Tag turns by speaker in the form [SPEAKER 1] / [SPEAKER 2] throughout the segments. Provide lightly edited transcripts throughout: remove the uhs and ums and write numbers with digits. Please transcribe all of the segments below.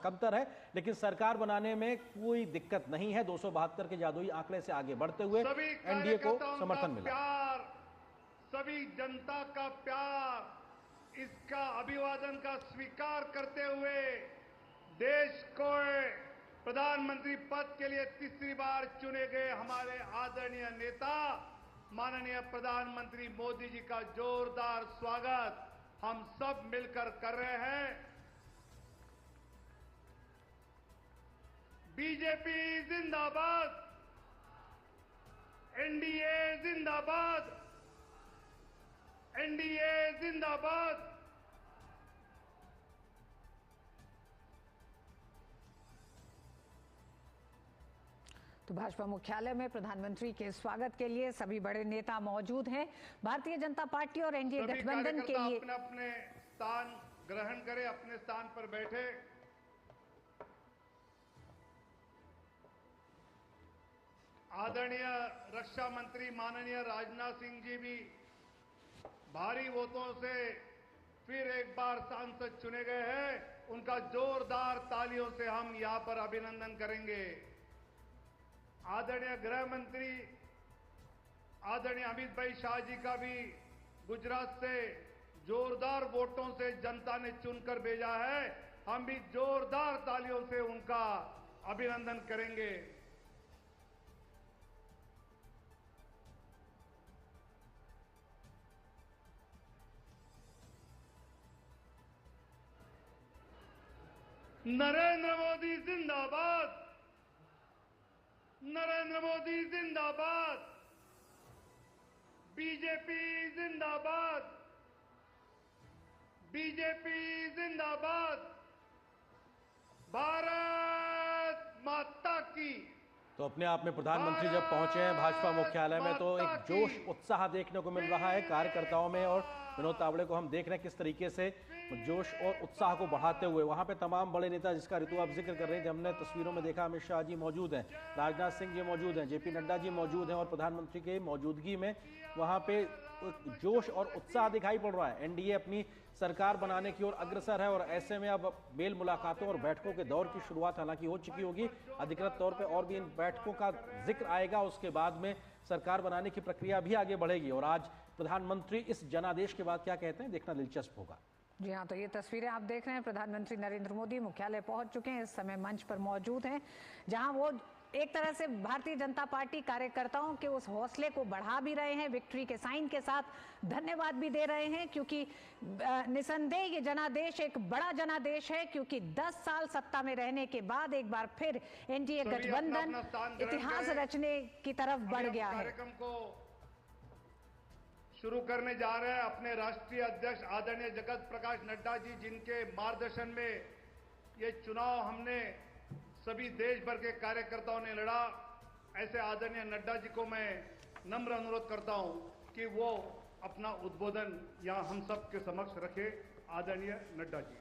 [SPEAKER 1] कमतर है, लेकिन सरकार बनाने में कोई दिक्कत नहीं है। 272 के जादुई आंकड़े से आगे बढ़ते हुए एनडीए को समर्थन मिला।
[SPEAKER 2] सभी जनता का प्यार, इसका अभिवादन का स्वीकार करते हुए देश को प्रधानमंत्री पद के लिए तीसरी बार चुने गए हमारे आदरणीय नेता माननीय प्रधानमंत्री मोदी जी का जोरदार स्वागत हम सब मिलकर कर रहे हैं। बीजेपी जिंदाबाद, एनडीए जिंदाबाद, एनडीए जिंदाबाद।
[SPEAKER 3] तो भाजपा मुख्यालय में प्रधानमंत्री के स्वागत के लिए सभी बड़े नेता मौजूद हैं। भारतीय जनता पार्टी और एनडीए गठबंधन के लिए
[SPEAKER 2] अपने अपने स्थान ग्रहण करें, अपने स्थान पर बैठे। आदरणीय रक्षा मंत्री माननीय राजनाथ सिंह जी भी भारी वोटों से फिर एक बार सांसद चुने गए हैं। उनका जोरदार तालियों से हम यहां पर अभिनंदन करेंगे। आदरणीय गृह मंत्री आदरणीय अमित भाई शाह जी का भी गुजरात से जोरदार वोटों से जनता ने चुनकर भेजा है। हम भी जोरदार तालियों से उनका अभिनंदन करेंगे। नरेंद्र मोदी जिंदाबाद, नरेंद्र मोदी जिंदाबाद, बीजेपी जिंदाबाद, बीजेपी जिंदाबाद, भारत माता की।
[SPEAKER 1] तो अपने आप में प्रधानमंत्री जब पहुंचे हैं भाजपा मुख्यालय में तो एक जोश उत्साह देखने को मिल रहा है कार्यकर्ताओं में, और विनोद तावड़े को हम देख रहे हैं किस तरीके से जोश और उत्साह को बढ़ाते हुए वहां पे तमाम बड़े नेता जिसका ऋतु आप जिक्र कर रहे थे, हमने तस्वीरों में देखा अमित शाह जी मौजूद हैं, राजनाथ सिंह जी मौजूद हैं, जेपी नड्डा जी मौजूद हैं, और प्रधानमंत्री के मौजूदगी में वहां पे जोश और उत्साह दिखाई पड़ रहा है। एनडीए अपनी सरकार बनाने की ओर अग्रसर है और ऐसे में अब मेल मुलाकातों और बैठकों के दौर की शुरुआत हालांकि हो चुकी होगी। अधिकृत तौर पर और भी इन बैठकों का जिक्र आएगा, उसके बाद में सरकार बनाने की प्रक्रिया भी आगे बढ़ेगी। और आज प्रधानमंत्री इस जनादेश के बाद क्या कहते हैं देखना दिलचस्प होगा।
[SPEAKER 3] जी हाँ, तो ये तस्वीरें आप देख रहे हैं, प्रधानमंत्री नरेंद्र मोदी मुख्यालय पहुंच चुके हैं, इस समय मंच पर मौजूद हैं, जहां वो एक तरह से भारतीय जनता पार्टी कार्यकर्ताओं के उस हौसले को बढ़ा भी रहे हैं, विक्ट्री के साइन के साथ धन्यवाद भी दे रहे हैं, क्योंकि निसंदेह ये जनादेश एक बड़ा जनादेश है, क्योंकि 10 साल सत्ता में रहने के बाद एक बार फिर एनडीए गठबंधन इतिहास रचने की तरफ बढ़ गया है।
[SPEAKER 2] कार्यक्रम को शुरू करने जा रहे हैं। अपने राष्ट्रीय अध्यक्ष आदरणीय जगत प्रकाश नड्डा जी, जिनके मार्गदर्शन में ये चुनाव हमने सभी देश भर के कार्यकर्ताओं ने लड़ा, ऐसे आदरणीय नड्डा जी को मैं नम्र अनुरोध करता हूं कि वो अपना उद्बोधन यहां हम सब के समक्ष रखे। आदरणीय नड्डा जी।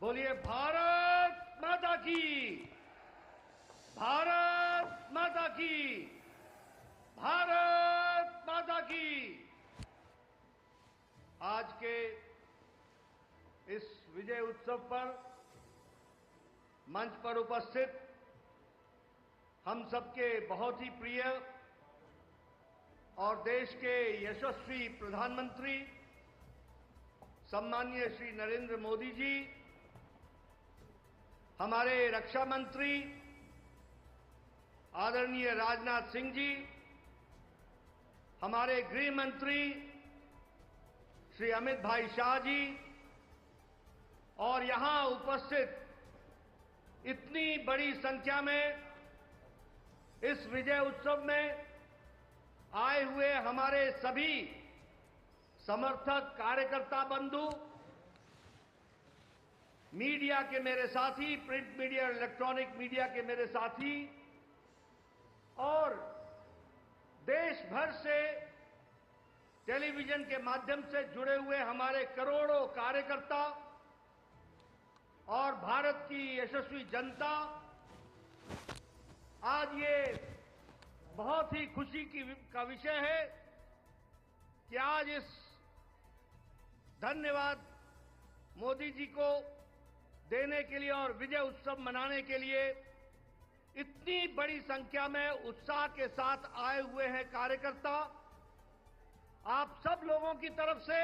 [SPEAKER 2] बोलिए भारत माता की, भारत माता की, भारत माता की। आज के इस विजय उत्सव पर मंच पर उपस्थित हम सबके बहुत ही प्रिय और देश के यशस्वी प्रधानमंत्री सम्माननीय श्री नरेंद्र मोदी जी, हमारे रक्षा मंत्री आदरणीय राजनाथ सिंह जी, हमारे गृह मंत्री श्री अमित भाई शाह जी, और यहां उपस्थित इतनी बड़ी संख्या में इस विजय उत्सव में आए हुए हमारे सभी समर्थक कार्यकर्ता बंधु, मीडिया के मेरे साथी, प्रिंट मीडिया और इलेक्ट्रॉनिक मीडिया के मेरे साथी, और देश भर से टेलीविजन के माध्यम से जुड़े हुए हमारे करोड़ों कार्यकर्ता और भारत की यशस्वी जनता, आज ये बहुत ही खुशी का विषय है कि आज इस धन्यवाद मोदी जी को देने के लिए और विजय उत्सव मनाने के लिए इतनी बड़ी संख्या में उत्साह के साथ आए हुए हैं कार्यकर्ता। आप सब लोगों की तरफ से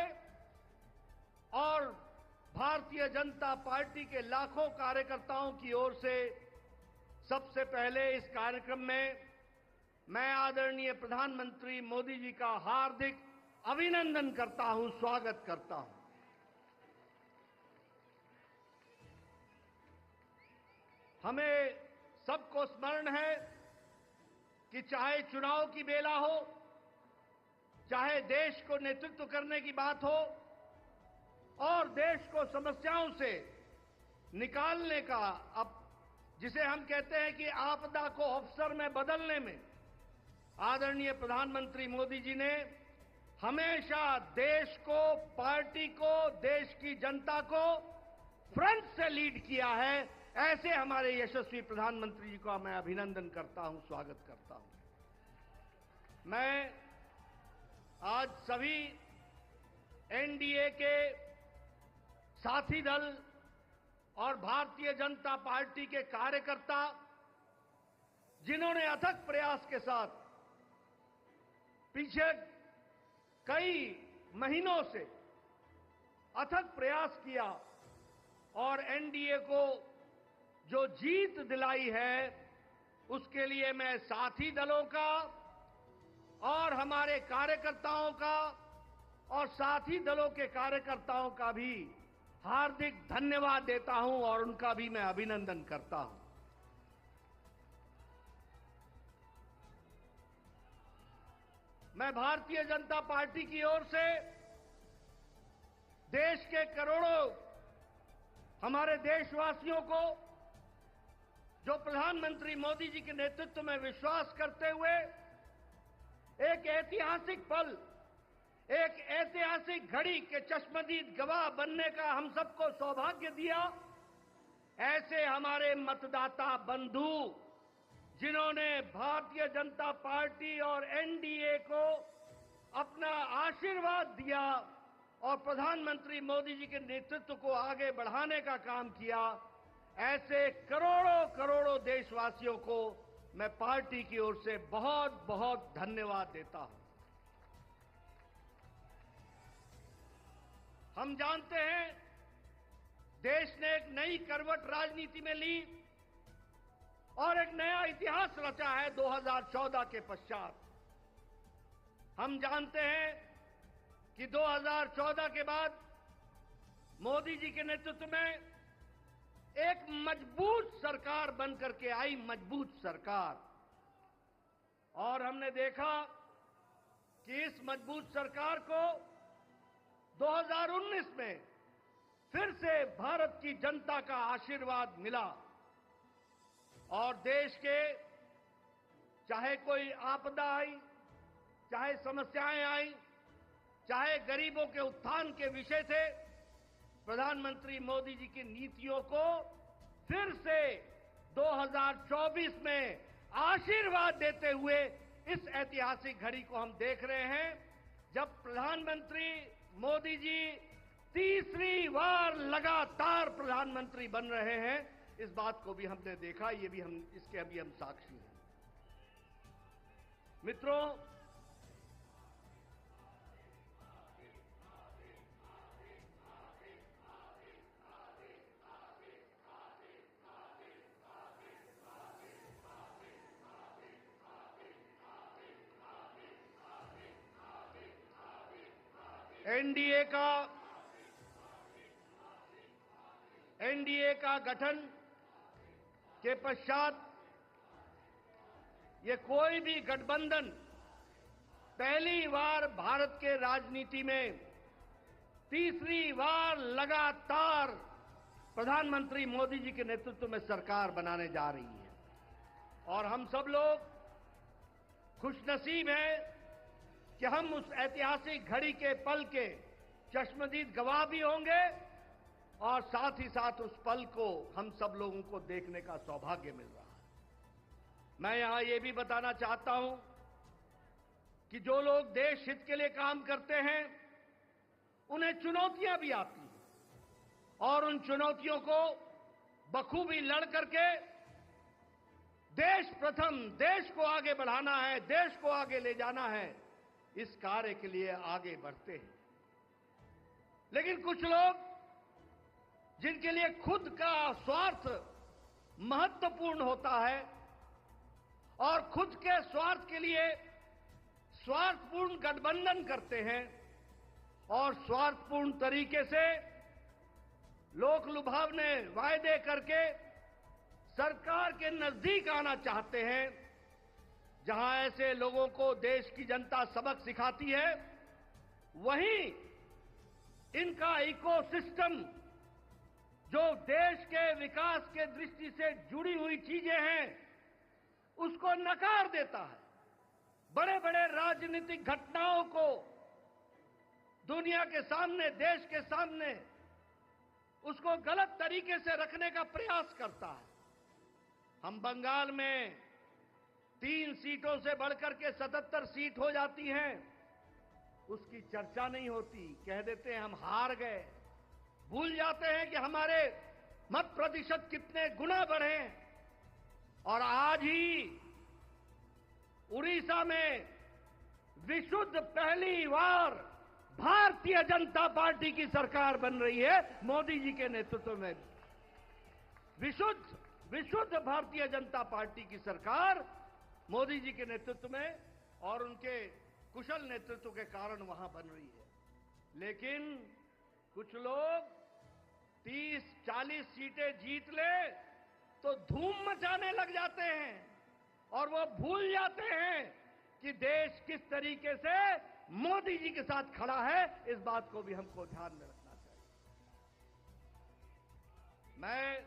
[SPEAKER 2] और भारतीय जनता पार्टी के लाखों कार्यकर्ताओं की ओर से सबसे पहले इस कार्यक्रम में मैं आदरणीय प्रधानमंत्री मोदी जी का हार्दिक अभिनंदन करता हूं, स्वागत करता हूं। हमें सबको स्मरण है कि चाहे चुनाव की बेला हो, चाहे देश को नेतृत्व करने की बात हो और देश को समस्याओं से निकालने का, अब जिसे हम कहते हैं कि आपदा को अवसर में बदलने में आदरणीय प्रधानमंत्री मोदी जी ने हमेशा देश को, पार्टी को, देश की जनता को फ्रंट से लीड किया है। ऐसे हमारे यशस्वी प्रधानमंत्री जी का मैं अभिनंदन करता हूं, स्वागत करता हूं। मैं आज सभी एनडीए के साथी दल और भारतीय जनता पार्टी के कार्यकर्ता, जिन्होंने अथक प्रयास के साथ पीछे कई महीनों से अथक प्रयास किया और एनडीए को जो जीत दिलाई है, उसके लिए मैं साथी दलों का और हमारे कार्यकर्ताओं का और साथी दलों के कार्यकर्ताओं का भी हार्दिक धन्यवाद देता हूं और उनका भी मैं अभिनंदन करता हूं। मैं भारतीय जनता पार्टी की ओर से देश के करोड़ों हमारे देशवासियों को, जो प्रधानमंत्री मोदी जी के नेतृत्व में विश्वास करते हुए एक ऐतिहासिक पल, एक ऐतिहासिक घड़ी के चश्मदीद गवाह बनने का हम सबको सौभाग्य दिया, ऐसे हमारे मतदाता बंधु, जिन्होंने भारतीय जनता पार्टी और एनडीए को अपना आशीर्वाद दिया और प्रधानमंत्री मोदी जी के नेतृत्व को आगे बढ़ाने का काम किया, ऐसे करोड़ों करोड़ों देशवासियों को मैं पार्टी की ओर से बहुत बहुत धन्यवाद देता हूं। हम जानते हैं देश ने एक नई करवट राजनीति में ली और एक नया इतिहास रचा है 2014 के पश्चात। हम जानते हैं कि 2014 के बाद मोदी जी के नेतृत्व में एक मजबूत सरकार बनकर के आई, मजबूत सरकार, और हमने देखा कि इस मजबूत सरकार को 2019 में फिर से भारत की जनता का आशीर्वाद मिला और देश के चाहे कोई आपदा आई, चाहे समस्याएं आई, चाहे गरीबों के उत्थान के विषय थे, प्रधानमंत्री मोदी जी की नीतियों को फिर से 2024 में आशीर्वाद देते हुए इस ऐतिहासिक घड़ी को हम देख रहे हैं, जब प्रधानमंत्री मोदी जी तीसरी बार लगातार प्रधानमंत्री बन रहे हैं। इस बात को भी हमने देखा, ये भी हम इसके अभी हम साक्षी हैं। मित्रों, एनडीए का गठन के पश्चात ये कोई भी गठबंधन पहली बार भारत के राजनीति में तीसरी बार लगातार प्रधानमंत्री मोदी जी के नेतृत्व में सरकार बनाने जा रही है और हम सब लोग खुशनसीब हैं कि हम उस ऐतिहासिक घड़ी के पल के चश्मदीद गवाह भी होंगे और साथ ही साथ उस पल को हम सब लोगों को देखने का सौभाग्य मिल रहा है। मैं यहां ये भी बताना चाहता हूं कि जो लोग देश हित के लिए काम करते हैं उन्हें चुनौतियां भी आती हैं और उन चुनौतियों को बखूबी लड़ करके देश प्रथम, देश को आगे बढ़ाना है, देश को आगे ले जाना है, इस कार्य के लिए आगे बढ़ते हैं। लेकिन कुछ लोग जिनके लिए खुद का स्वार्थ महत्वपूर्ण होता है और खुद के स्वार्थ के लिए स्वार्थपूर्ण गठबंधन करते हैं और स्वार्थपूर्ण तरीके से लोक लुभावने वायदे करके सरकार के नजदीक आना चाहते हैं, जहां ऐसे लोगों को देश की जनता सबक सिखाती है, वहीं इनका इकोसिस्टम जो देश के विकास के दृष्टि से जुड़ी हुई चीजें हैं, उसको नकार देता है। बड़े बड़े राजनीतिक घटनाओं को दुनिया के सामने, देश के सामने उसको गलत तरीके से रखने का प्रयास करता है। हम बंगाल में 3 सीटों से बढ़कर के 77 सीट हो जाती हैं, उसकी चर्चा नहीं होती, कह देते हैं हम हार गए। भूल जाते हैं कि हमारे मत प्रतिशत कितने गुना बढ़े। और आज ही उड़ीसा में विशुद्ध पहली बार भारतीय जनता पार्टी की सरकार बन रही है, मोदी जी के नेतृत्व में। विशुद्ध भारतीय जनता पार्टी की सरकार मोदी जी के नेतृत्व में और उनके कुशल नेतृत्व के कारण वहां बन रही है। लेकिन कुछ लोग 30-40 सीटें जीत ले तो धूम मचाने लग जाते हैं और वो भूल जाते हैं कि देश किस तरीके से मोदी जी के साथ खड़ा है। इस बात को भी हमको ध्यान में रखना चाहिए। मैं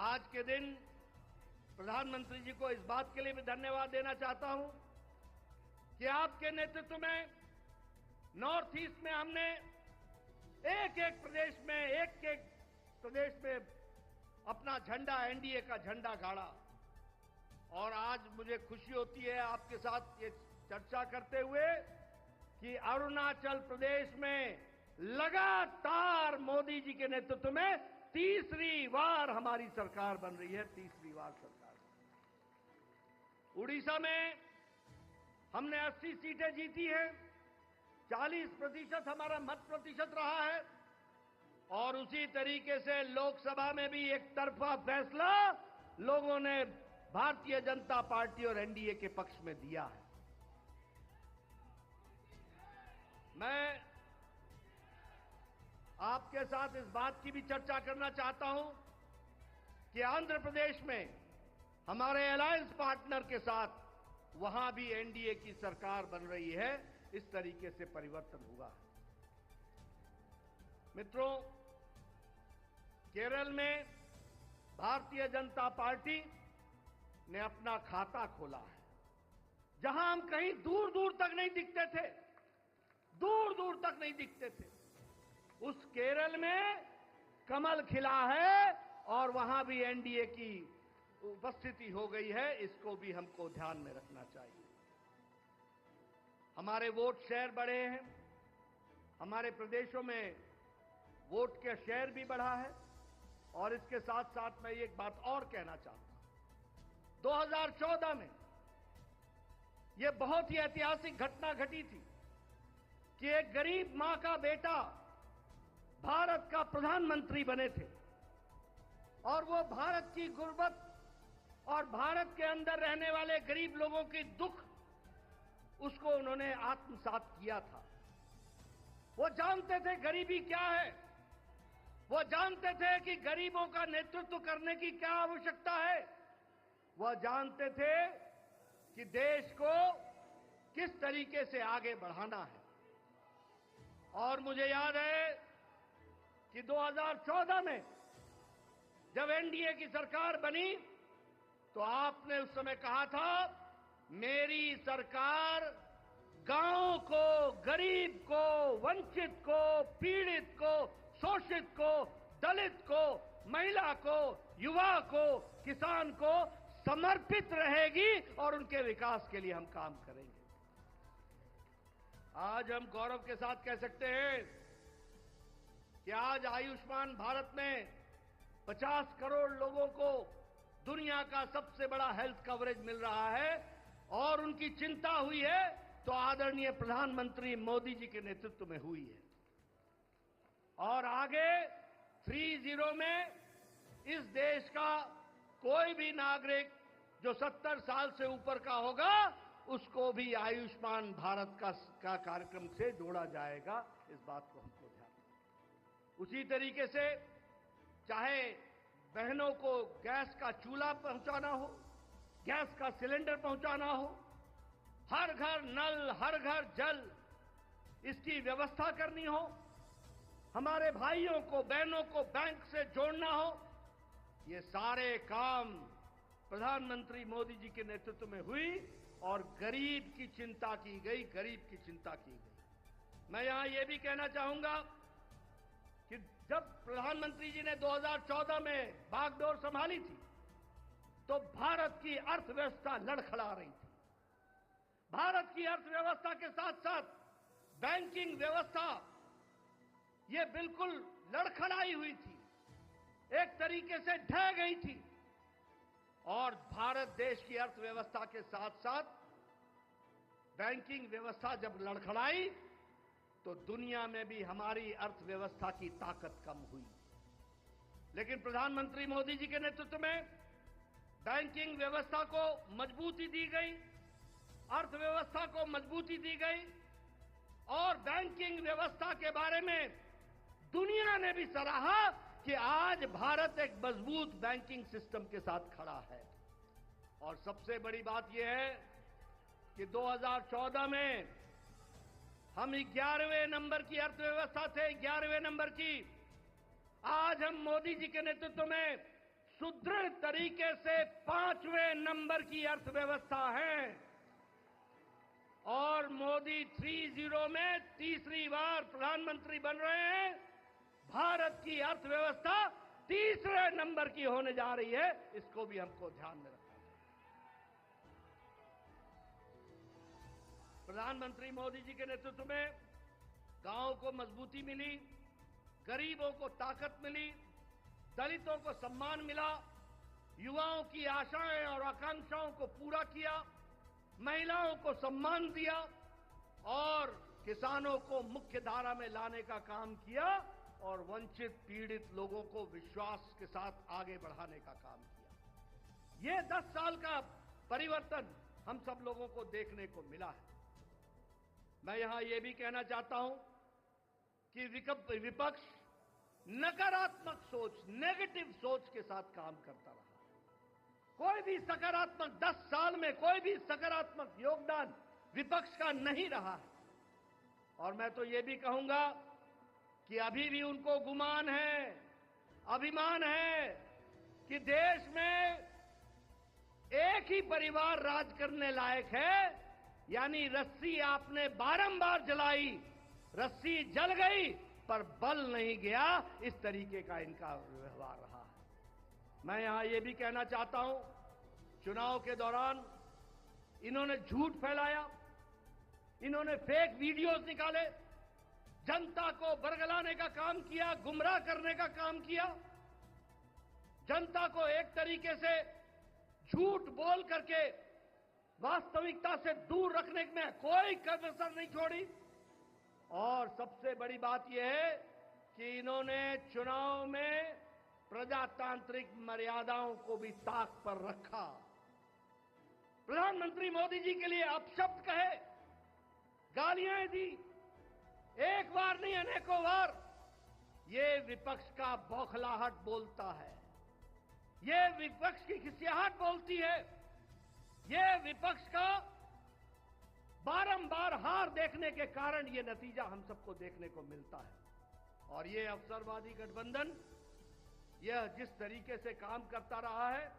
[SPEAKER 2] आज के दिन प्रधानमंत्री जी को इस बात के लिए भी धन्यवाद देना चाहता हूं कि आपके नेतृत्व में नॉर्थ ईस्ट में हमने एक एक प्रदेश में अपना झंडा, एनडीए का झंडा गाड़ा। और आज मुझे खुशी होती है आपके साथ ये चर्चा करते हुए कि अरुणाचल प्रदेश में लगातार मोदी जी के नेतृत्व में तीसरी बार हमारी सरकार बन रही है, तीसरी बार सरकार। उड़ीसा में हमने 80 सीटें जीती हैं, 40% हमारा मत प्रतिशत रहा है और उसी तरीके से लोकसभा में भी एक तरफा फैसला लोगों ने भारतीय जनता पार्टी और एनडीए के पक्ष में दिया है। मैं आपके साथ इस बात की भी चर्चा करना चाहता हूं कि आंध्र प्रदेश में हमारे अलायंस पार्टनर के साथ वहां भी एनडीए की सरकार बन रही है। इस तरीके से परिवर्तन हुआ है। मित्रों, केरल में भारतीय जनता पार्टी ने अपना खाता खोला है, जहां हम कहीं दूर दूर तक नहीं दिखते थे, दूर दूर तक नहीं दिखते थे। उस केरल में कमल खिला है और वहां भी एनडीए की उपस्थिति हो गई है। इसको भी हमको ध्यान में रखना चाहिए। हमारे वोट शेयर बढ़े हैं, हमारे प्रदेशों में वोट का शेयर भी बढ़ा है। और इसके साथ साथ मैं एक बात और कहना चाहता हूं। 2014 में यह बहुत ही ऐतिहासिक घटना घटी थी कि एक गरीब मां का बेटा भारत का प्रधानमंत्री बने थे और वो भारत की गुर्बत और भारत के अंदर रहने वाले गरीब लोगों की दुख, उसको उन्होंने आत्मसात किया था। वो जानते थे गरीबी क्या है, वो जानते थे कि गरीबों का नेतृत्व करने की क्या आवश्यकता है, वो जानते थे कि देश को किस तरीके से आगे बढ़ाना है। और मुझे याद है कि 2014 में जब एनडीए की सरकार बनी तो आपने उस समय कहा था, मेरी सरकार गांव को, गरीब को, वंचित को, पीड़ित को, शोषित को, दलित को, महिला को, युवा को, किसान को समर्पित रहेगी और उनके विकास के लिए हम काम करेंगे। आज हम गौरव के साथ कह सकते हैं कि आज आयुष्मान भारत में 50 करोड़ लोगों को दुनिया का सबसे बड़ा हेल्थ कवरेज मिल रहा है और उनकी चिंता हुई है तो आदरणीय प्रधानमंत्री मोदी जी के नेतृत्व में हुई है। और आगे 3-0 में इस देश का कोई भी नागरिक जो 70 साल से ऊपर का होगा उसको भी आयुष्मान भारत का कार्यक्रम से जोड़ा जाएगा। इस बात को हमको ध्यान रखना। उसी तरीके से चाहे बहनों को गैस का चूल्हा पहुंचाना हो, गैस का सिलेंडर पहुंचाना हो, हर घर नल, हर घर जल, इसकी व्यवस्था करनी हो, हमारे भाइयों को बहनों को बैंक से जोड़ना हो, ये सारे काम प्रधानमंत्री मोदी जी के नेतृत्व में हुई और गरीब की चिंता की गई, गरीब की चिंता की गई। मैं यहां यह भी कहना चाहूंगा कि जब प्रधानमंत्री जी ने 2014 में बागडोर संभाली थी तो भारत की अर्थव्यवस्था लड़खड़ा रही थी। भारत की अर्थव्यवस्था के साथ साथ बैंकिंग व्यवस्था ये बिल्कुल लड़खड़ाई हुई थी, एक तरीके से ढह गई थी। और भारत देश की अर्थव्यवस्था के साथ साथ बैंकिंग व्यवस्था जब लड़खड़ाई तो दुनिया में भी हमारी अर्थव्यवस्था की ताकत कम हुई। लेकिन प्रधानमंत्री मोदी जी के नेतृत्व में बैंकिंग व्यवस्था को मजबूती दी गई, अर्थव्यवस्था को मजबूती दी गई और बैंकिंग व्यवस्था के बारे में दुनिया ने भी सराहा कि आज भारत एक मजबूत बैंकिंग सिस्टम के साथ खड़ा है। और सबसे बड़ी बात यह है कि 2014 में हम 11वें नंबर की अर्थव्यवस्था थे, 11वें नंबर की। आज हम मोदी जी के नेतृत्व में सुदृढ़ तरीके से 5वें नंबर की अर्थव्यवस्था है और मोदी 3-0 में तीसरी बार प्रधानमंत्री बन रहे हैं। भारत की अर्थव्यवस्था तीसरे नंबर की होने जा रही है, इसको भी हमको ध्यान में रखना चाहिए। प्रधानमंत्री मोदी जी के नेतृत्व में गांवों को मजबूती मिली, गरीबों को ताकत मिली, दलितों को सम्मान मिला, युवाओं की आशाएं और आकांक्षाओं को पूरा किया, महिलाओं को सम्मान दिया और किसानों को मुख्य धारा में लाने का काम किया और वंचित पीड़ित लोगों को विश्वास के साथ आगे बढ़ाने का काम किया। ये 10 साल का परिवर्तन हम सब लोगों को देखने को मिला है। मैं यहां यह भी कहना चाहता हूं कि विपक्ष नकारात्मक सोच, नेगेटिव सोच के साथ काम करता रहा। कोई भी सकारात्मक 10 साल में कोई भी सकारात्मक योगदान विपक्ष का नहीं रहा है। और मैं तो यह भी कहूंगा कि अभी भी उनको गुमान है, अभिमान है कि देश में एक ही परिवार राज करने लायक है। यानी रस्सी आपने बारंबार जलाई, रस्सी जल गई पर बल नहीं गया, इस तरीके का इनका व्यवहार रहा है। मैं यहां यह भी कहना चाहता हूं, चुनाव के दौरान इन्होंने झूठ फैलाया, इन्होंने फेक वीडियोस निकाले, जनता को बरगलाने का काम किया, गुमराह करने का काम किया, जनता को एक तरीके से झूठ बोल करके वास्तविकता से दूर रखने में कोई कसर नहीं छोड़ी। और सबसे बड़ी बात यह है कि इन्होंने चुनाव में प्रजातांत्रिक मर्यादाओं को भी ताक पर रखा। प्रधानमंत्री मोदी जी के लिए अपशब्द कहे, गालियां दी, एक बार नहीं अनेकों बार। ये विपक्ष का बौखलाहट बोलता है, ये विपक्ष की खिसियाहट बोलती है, ये विपक्ष का बारंबार हार देखने के कारण ये नतीजा हम सबको देखने को मिलता है। और ये अवसरवादी गठबंधन यह जिस तरीके से काम करता रहा है,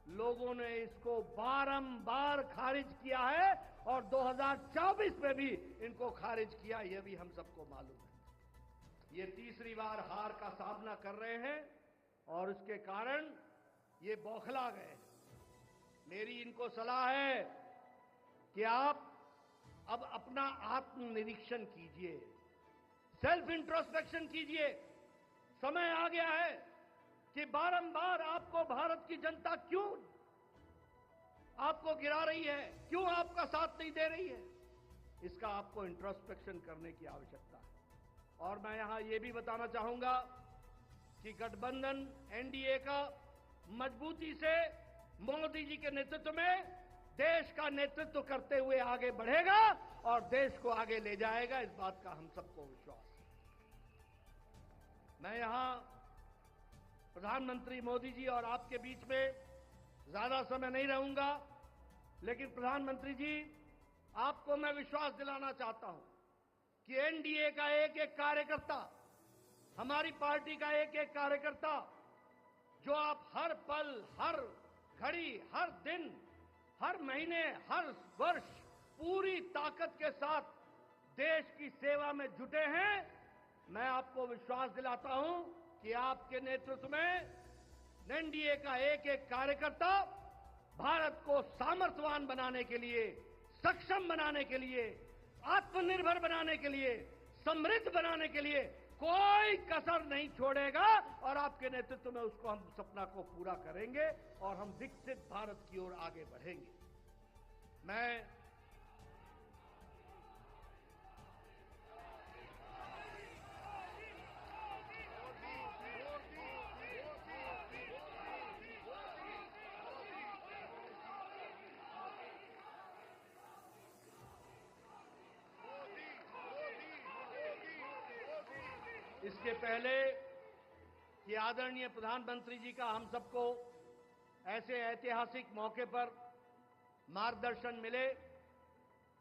[SPEAKER 2] लोगों ने इसको बारंबार खारिज किया है और 2024 में भी इनको खारिज किया, यह भी हम सबको मालूम है। ये तीसरी बार हार का सामना कर रहे हैं और उसके कारण ये बौखला गए। मेरी इनको सलाह है कि आप
[SPEAKER 4] अब अपना आत्मनिरीक्षण कीजिए, सेल्फ इंट्रोस्पेक्शन कीजिए। समय आ गया है कि बारंबार आपको भारत की जनता क्यों आपको गिरा रही है, क्यों आपका साथ नहीं दे रही है, इसका आपको इंट्रोस्पेक्शन करने की आवश्यकता है। और मैं यहां यह भी बताना चाहूंगा कि गठबंधन एनडीए का मजबूती से मोदी जी के नेतृत्व में देश का नेतृत्व करते हुए आगे बढ़ेगा और देश को आगे ले जाएगा, इस बात का हम सबको विश्वास है। मैं यहां प्रधानमंत्री मोदी जी और आपके बीच में ज्यादा समय नहीं रहूंगा, लेकिन प्रधानमंत्री जी, आपको मैं विश्वास दिलाना चाहता हूं कि एनडीए का एक एक कार्यकर्ता, हमारी पार्टी का एक एक कार्यकर्ता, जो आप हर पल, हर घड़ी, हर दिन, हर महीने, हर वर्ष पूरी ताकत के साथ देश की सेवा में जुटे हैं, मैं आपको विश्वास दिलाता हूं कि आपके नेतृत्व में एनडीए का एक एक कार्यकर्ता भारत को सामर्थ्यवान बनाने के लिए, सक्षम बनाने के लिए, आत्मनिर्भर बनाने के लिए, समृद्ध बनाने के लिए कोई कसर नहीं छोड़ेगा और आपके नेतृत्व में उसको हम सपना को पूरा करेंगे और हम विकसित भारत की ओर आगे बढ़ेंगे। मैं इसके पहले कि आदरणीय प्रधानमंत्री जी का हम सबको ऐसे ऐतिहासिक मौके पर मार्गदर्शन मिले,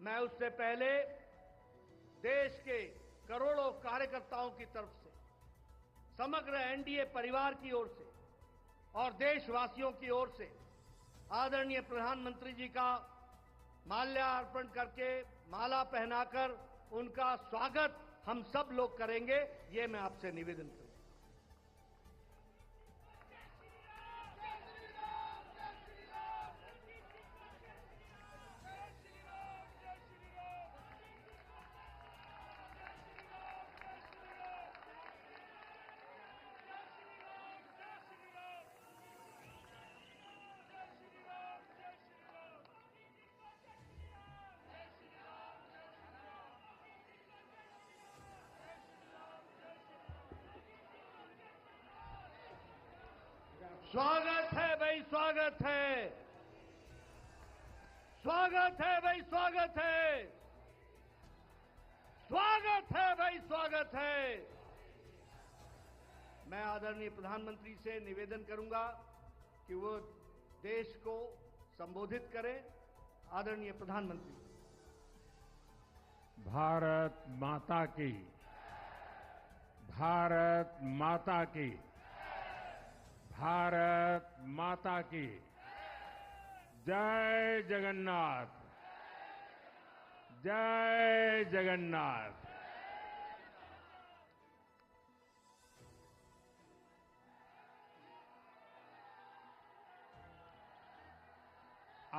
[SPEAKER 4] मैं उससे पहले देश के करोड़ों कार्यकर्ताओं की तरफ से, समग्र एनडीए परिवार की ओर से और देशवासियों की ओर से आदरणीय प्रधानमंत्री जी का माल्यार्पण करके, माला पहनाकर उनका स्वागत हम सब लोग करेंगे, ये मैं आपसे निवेदन करूं। स्वागत है भाई, स्वागत है, स्वागत है भाई, स्वागत है, स्वागत है भाई, स्वागत है। मैं आदरणीय प्रधानमंत्री से निवेदन करूंगा कि वो देश को संबोधित करें। आदरणीय प्रधानमंत्री।
[SPEAKER 5] भारत माता की, भारत माता की, भारत माता की जय जगन्नाथ, जय जगन्नाथ।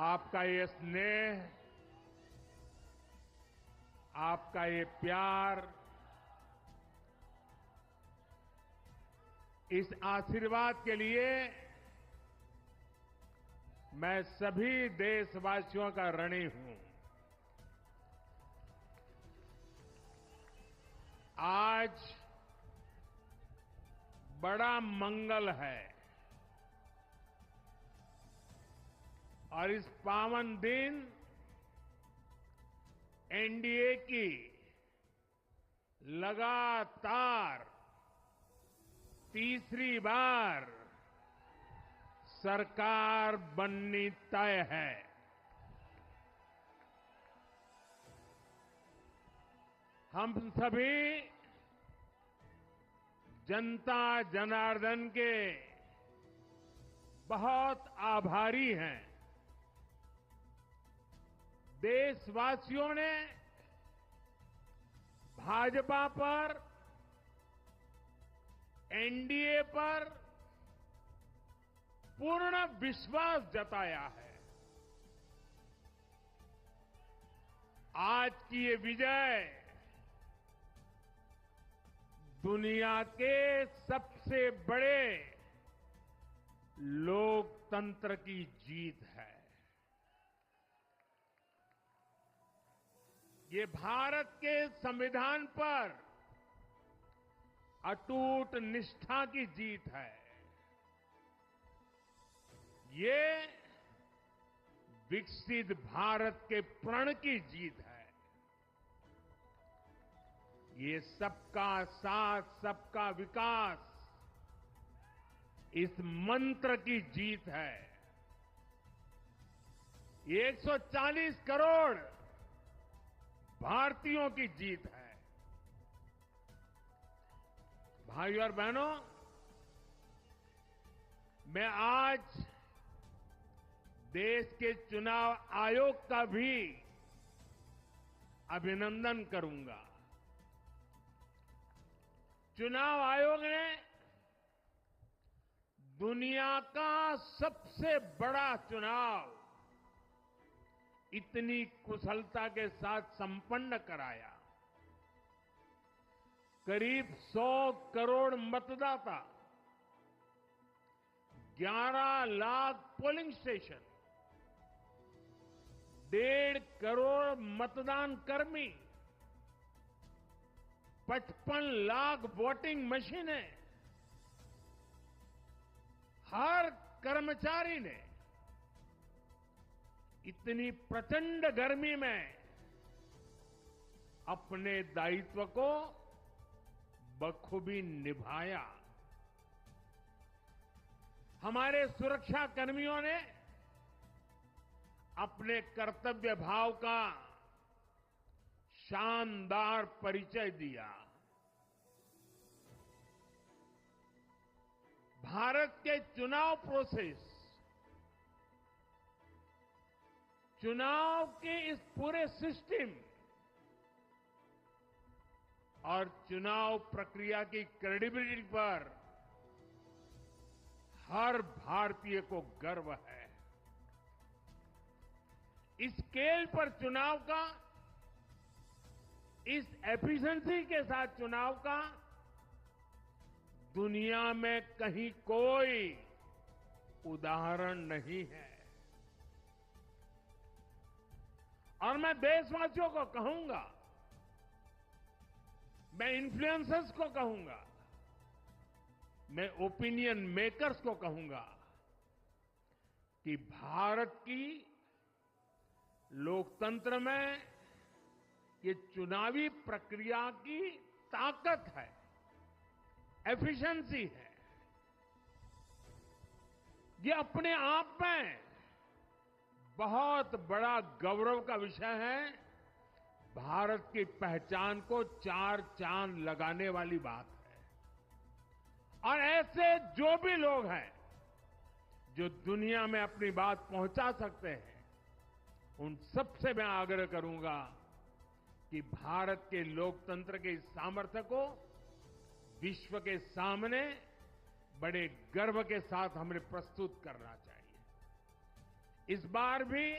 [SPEAKER 5] आपका ये स्नेह, आपका ये प्यार, इस आशीर्वाद के लिए मैं सभी देशवासियों का ऋणी हूं। आज बड़ा मंगल है और इस पावन दिन एनडीए की लगातार तीसरी बार सरकार बननी तय है। हम सभी जनता जनार्दन के बहुत आभारी हैं। देशवासियों ने भाजपा पर, एनडीए पर पूर्ण विश्वास जताया है। आज आज की ये विजय दुनिया के सबसे बड़े लोकतंत्र की जीत है। ये भारत के संविधान पर अटूट निष्ठा की जीत है। ये विकसित भारत के प्रण की जीत है। ये सबका साथ सबका विकास इस मंत्र की जीत है। ये 140 करोड़ भारतीयों की जीत है। भाइयों और बहनों, मैं आज देश के चुनाव आयोग का भी अभिनंदन करूंगा। चुनाव आयोग ने दुनिया का सबसे बड़ा चुनाव इतनी कुशलता के साथ संपन्न कराया। करीब 100 करोड़ मतदाता, 11 लाख पोलिंग स्टेशन, 1.5 करोड़ मतदान कर्मी, 55 लाख वोटिंग मशीनें, हर कर्मचारी ने इतनी प्रचंड गर्मी में अपने दायित्व को बखूबी निभाया। हमारे सुरक्षा कर्मियों ने अपने कर्तव्य भाव का शानदार परिचय दिया। भारत के चुनाव प्रोसेस, चुनाव के इस पूरे सिस्टम और चुनाव प्रक्रिया की क्रेडिबिलिटी पर हर भारतीय को गर्व है। इस स्केल पर चुनाव का, इस एफिशिएंसी के साथ चुनाव का दुनिया में कहीं कोई उदाहरण नहीं है। और मैं देशवासियों को कहूंगा, मैं इन्फ्लुएंसर्स को कहूंगा, मैं ओपिनियन मेकर्स को कहूंगा कि भारत की लोकतंत्र में ये चुनावी प्रक्रिया की ताकत है, एफिशिएंसी है। ये अपने आप में बहुत बड़ा गौरव का विषय है। भारत की पहचान को 4 चांद लगाने वाली बात है। और ऐसे जो भी लोग हैं जो दुनिया में अपनी बात पहुंचा सकते हैं, उन सबसे मैं आग्रह करूंगा कि भारत के लोकतंत्र के इस सामर्थ्य को विश्व के सामने बड़े गर्व के साथ हमें प्रस्तुत करना चाहिए। इस बार भी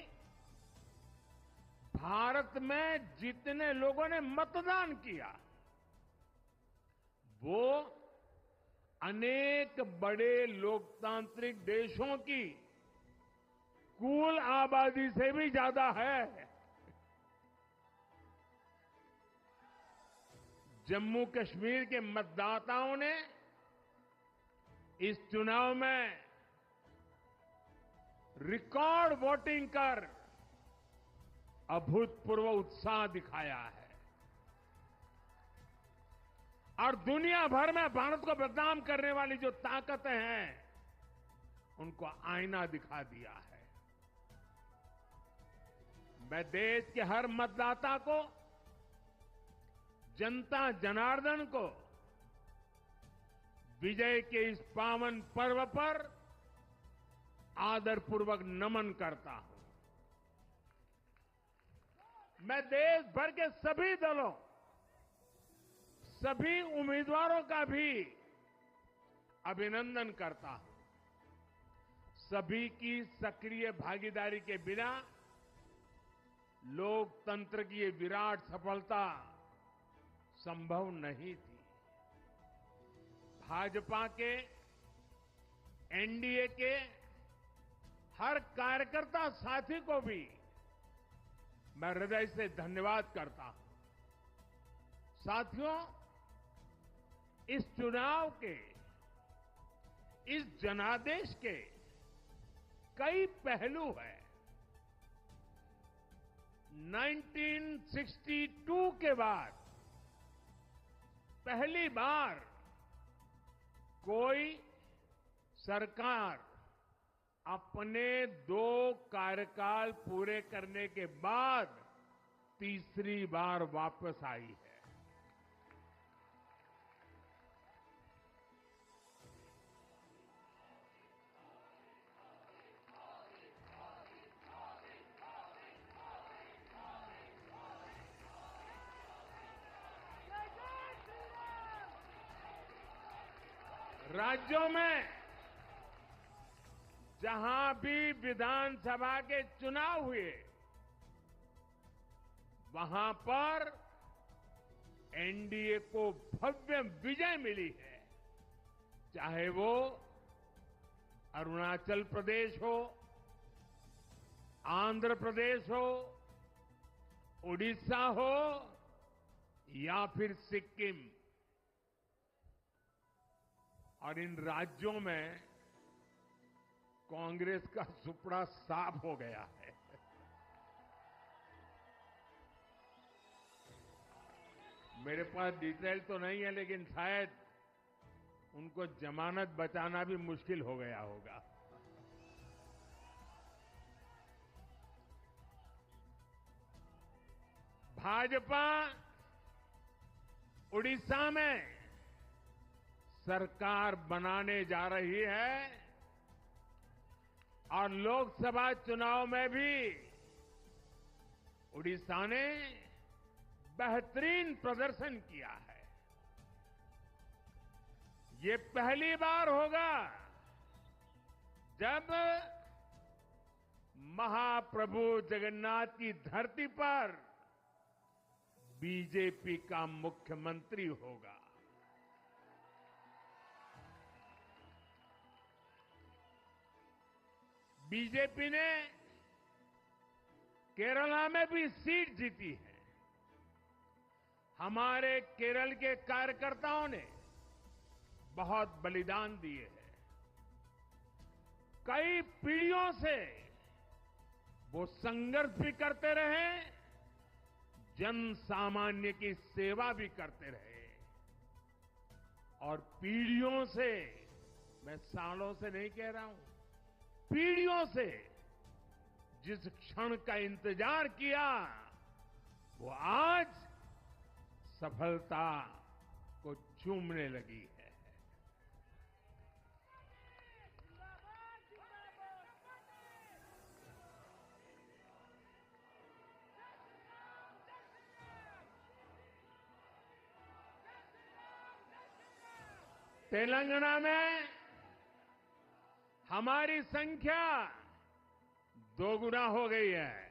[SPEAKER 5] भारत में जितने लोगों ने मतदान किया, वो अनेक बड़े लोकतांत्रिक देशों की कुल आबादी से भी ज्यादा है। जम्मू कश्मीर के मतदाताओं ने इस चुनाव में रिकॉर्ड वोटिंग कर अभूतपूर्व उत्साह दिखाया है और दुनिया भर में भारत को बदनाम करने वाली जो ताकतें हैं, उनको आईना दिखा दिया है। मैं देश के हर मतदाता को, जनता जनार्दन को विजय के इस पावन पर्व पर आदरपूर्वक नमन करता हूं। मैं देश भर के सभी दलों, सभी उम्मीदवारों का भी अभिनंदन करता हूं। सभी की सक्रिय भागीदारी के बिना लोकतंत्र की ये विराट सफलता संभव नहीं थी। भाजपा के, एनडीए के हर कार्यकर्ता साथी को भी मैं हृदय से धन्यवाद करता हूं। साथियों, इस चुनाव के, इस जनादेश के कई पहलू हैं। 1962 के बाद पहली बार कोई सरकार अपने 2 कार्यकाल पूरे करने के बाद तीसरी बार वापस आई है। राज्यों में जहां भी विधानसभा के चुनाव हुए, वहां पर एनडीए को भव्य विजय मिली है। चाहे वो अरुणाचल प्रदेश हो, आंध्र प्रदेश हो, उड़ीसा हो या फिर सिक्किम। और इन राज्यों में कांग्रेस का सुपड़ा साफ हो गया है। मेरे पास डिटेल तो नहीं है, लेकिन शायद उनको जमानत बचाना भी मुश्किल हो गया होगा। भाजपा उड़ीसा में सरकार बनाने जा रही है और लोकसभा चुनाव में भी उड़ीसा ने बेहतरीन प्रदर्शन किया है। ये पहली बार होगा जब महाप्रभु जगन्नाथ की धरती पर बीजेपी का मुख्यमंत्री होगा। बीजेपी ने केरला में भी सीट जीती है। हमारे केरल के कार्यकर्ताओं ने बहुत बलिदान दिए हैं। कई पीढ़ियों से वो संघर्ष भी करते रहे, जन सामान्य की सेवा भी करते रहे। और पीढ़ियों से, मैं सालों से नहीं कह रहा हूं, पीढ़ियों से जिस क्षण का इंतजार किया, वो आज सफलता को चूमने लगी है। तेलंगाना में हमारी संख्या 2 गुना हो गई है।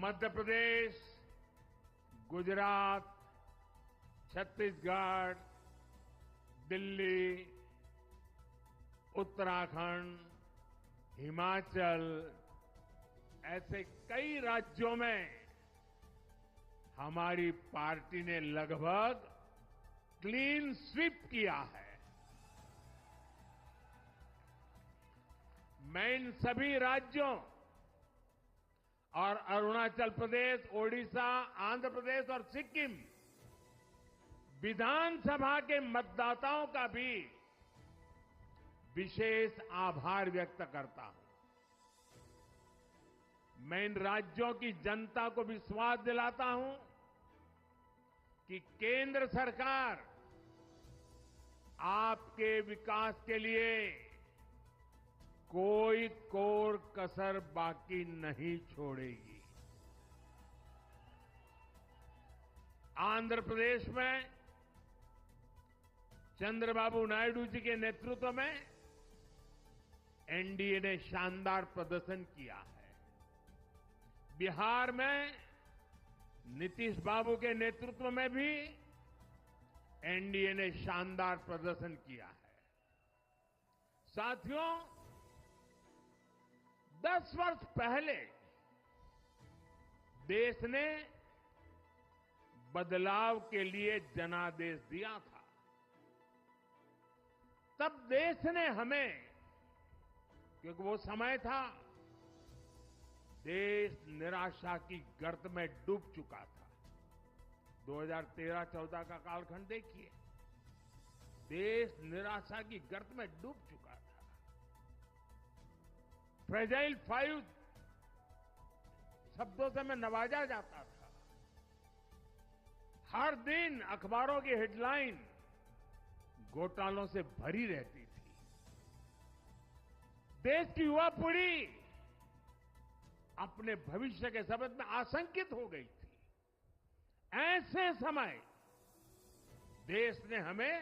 [SPEAKER 5] मध्य प्रदेश, गुजरात, छत्तीसगढ़, दिल्ली, उत्तराखंड, हिमाचल, ऐसे कई राज्यों में हमारी पार्टी ने लगभग क्लीन स्वीप किया है। मैं इन सभी राज्यों और अरुणाचल प्रदेश, ओडिशा, आंध्र प्रदेश और सिक्किम विधानसभा के मतदाताओं का भी विशेष आभार व्यक्त करता हूं। मैं इन राज्यों की जनता को विश्वास दिलाता हूं कि केंद्र सरकार आपके विकास के लिए कोई कोर कसर बाकी नहीं छोड़ेगी। आंध्र प्रदेश में चंद्रबाबू नायडू जी के नेतृत्व में एनडीए ने शानदार प्रदर्शन किया है। बिहार में नीतीश बाबू के नेतृत्व में भी एनडीए ने शानदार प्रदर्शन किया है। साथियों, 10 वर्ष पहले देश ने बदलाव के लिए जनादेश दिया था। तब देश ने हमें, क्योंकि वो समय था देश निराशा की गर्त में डूब चुका था। 2013-14 का कालखंड देखिए, देश निराशा की गर्त में डूब चुका था। फ्रेजाइल 5 शब्दों से मैं नवाजा जाता था। हर दिन अखबारों की हेडलाइन घोटालों से भरी रहती थी। देश की युवा पीढ़ी अपने भविष्य के संबंध में आशंकित हो गई थी। ऐसे समय देश ने हमें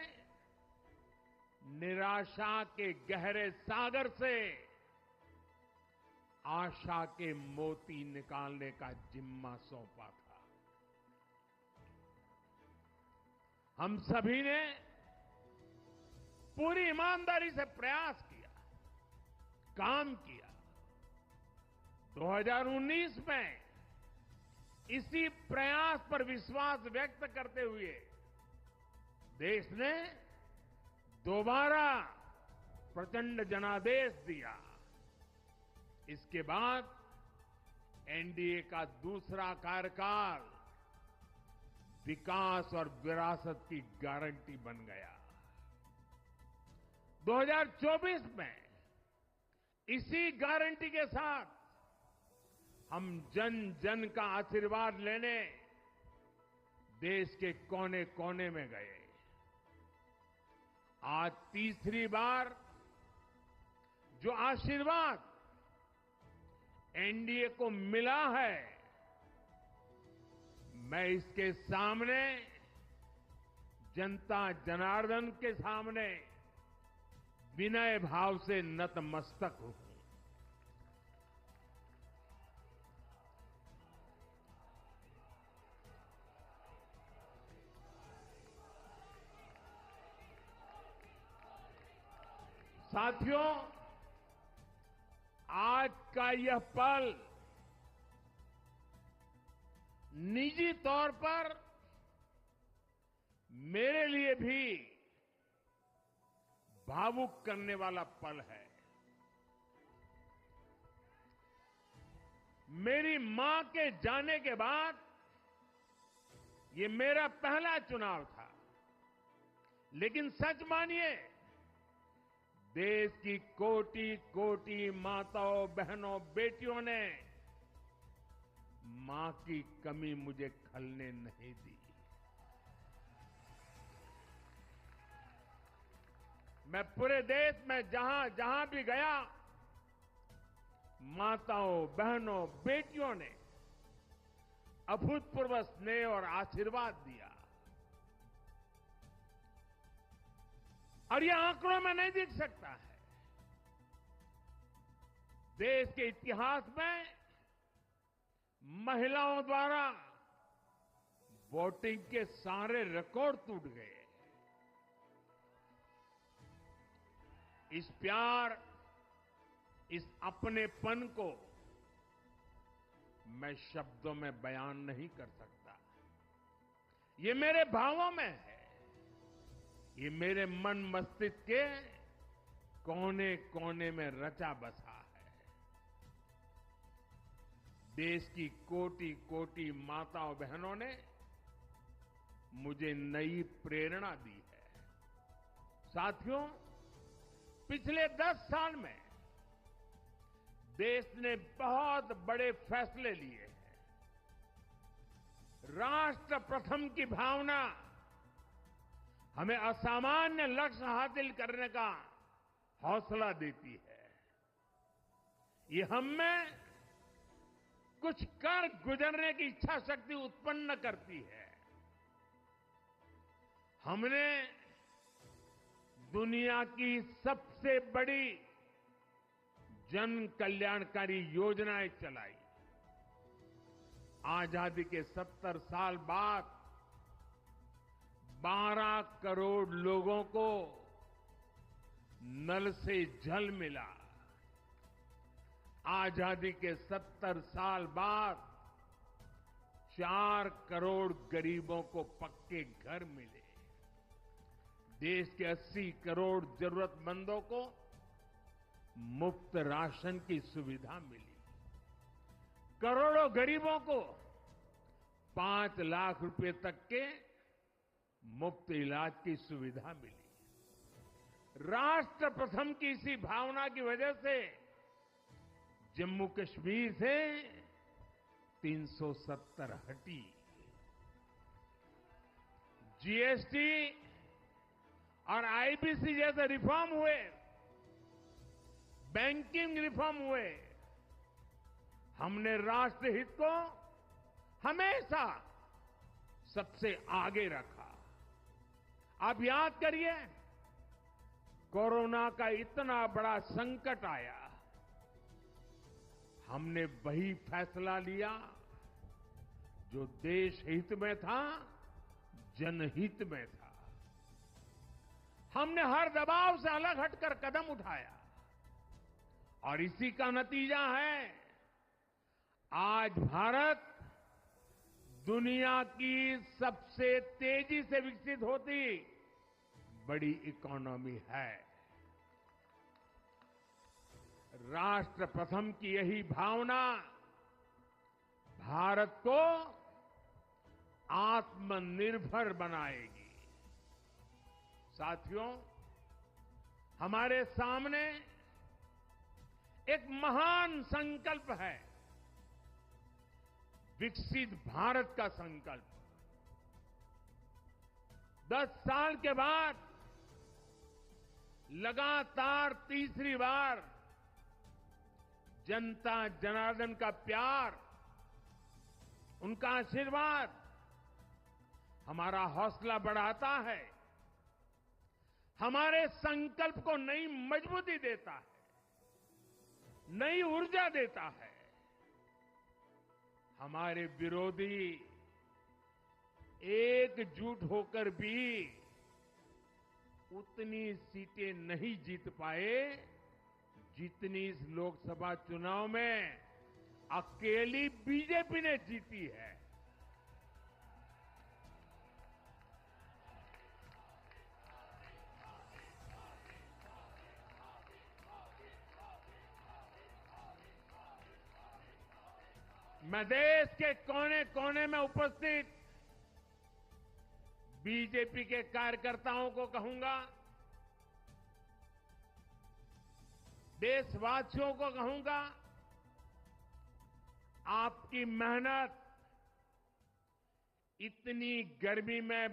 [SPEAKER 5] निराशा के गहरे सागर से आशा के मोती निकालने का जिम्मा सौंपा था। हम सभी ने पूरी ईमानदारी से प्रयास किया, काम किया। 2019 में इसी प्रयास पर विश्वास व्यक्त करते हुए देश ने दोबारा प्रचंड जनादेश दिया। इसके बाद एनडीए का दूसरा कार्यकाल विकास और विरासत की गारंटी बन गया। 2024 में इसी गारंटी के साथ हम जन जन का आशीर्वाद लेने देश के कोने कोने में गए। आज तीसरी बार जो आशीर्वाद एनडीए को मिला है, मैं इसके सामने, जनता जनार्दन के सामने विनय भाव से नतमस्तक हूं। साथियों, आज का यह पल निजी तौर पर मेरे लिए भी भावुक करने वाला पल है। मेरी मां के जाने के बाद ये मेरा पहला चुनाव था, लेकिन सच मानिए, देश की कोटि कोटि माताओं, बहनों, बेटियों ने मां की कमी मुझे खलने नहीं दी। मैं पूरे देश में जहां जहां भी गया, माताओं, बहनों, बेटियों ने अभूतपूर्व स्नेह और आशीर्वाद दिया। और यह आंकड़ों में नहीं दिख सकता है। देश के इतिहास में महिलाओं द्वारा वोटिंग के सारे रिकॉर्ड टूट गए। इस प्यार, इस अपनेपन को मैं शब्दों में बयान नहीं कर सकता। ये मेरे भावों में है। ये मेरे मन मस्तिष्क के कोने कोने में रचा बसा है। देश की कोटि कोटि माताओं बहनों ने मुझे नई प्रेरणा दी है। साथियों, पिछले 10 साल में देश ने बहुत बड़े फैसले लिए हैं। राष्ट्र प्रथम की भावना हमें असामान्य लक्ष्य हासिल करने का हौसला देती है। ये हम में कुछ कर गुजरने की इच्छा शक्ति उत्पन्न करती है। हमने दुनिया की सबसे बड़ी जन कल्याणकारी योजनाएं चलाई। आजादी के 70 साल बाद 12 करोड़ लोगों को नल से जल मिला। आजादी के 70 साल बाद 4 करोड़ गरीबों को पक्के घर मिले। देश के 80 करोड़ जरूरतमंदों को मुफ्त राशन की सुविधा मिली। करोड़ों गरीबों को 5 लाख रुपए तक के मुफ्त इलाज की सुविधा मिली। राष्ट्र प्रथम की इसी भावना की वजह से जम्मू कश्मीर से 370 हटी। जीएसटी और आईबीसी जैसे रिफॉर्म हुए, बैंकिंग रिफॉर्म हुए। हमने राष्ट्रहित को हमेशा सबसे आगे रखा। आप याद करिए, कोरोना का इतना बड़ा संकट आया, हमने वही फैसला लिया जो देश हित में था, जनहित में था। हमने हर दबाव से अलग हटकर कदम उठाया और इसी का नतीजा है आज भारत दुनिया की सबसे तेजी से विकसित होती बड़ी इकोनॉमी है। राष्ट्र प्रथम की यही भावना भारत को आत्मनिर्भर बनाएगी। साथियों, हमारे सामने एक महान संकल्प है, विकसित भारत का संकल्प। 10 साल के बाद लगातार तीसरी बार जनता जनार्दन का प्यार, उनका आशीर्वाद हमारा हौसला बढ़ाता है, हमारे संकल्प को नई मजबूती देता है, नई ऊर्जा देता है। हमारे विरोधी एकजुट होकर भी उतनी सीटें नहीं जीत पाए जितनी इस लोकसभा चुनाव में अकेली बीजेपी ने जीती है। मैं देश के कोने कोने में उपस्थित बीजेपी के कार्यकर्ताओं को कहूंगा, देशवासियों को कहूंगा, आपकी मेहनत, इतनी गर्मी में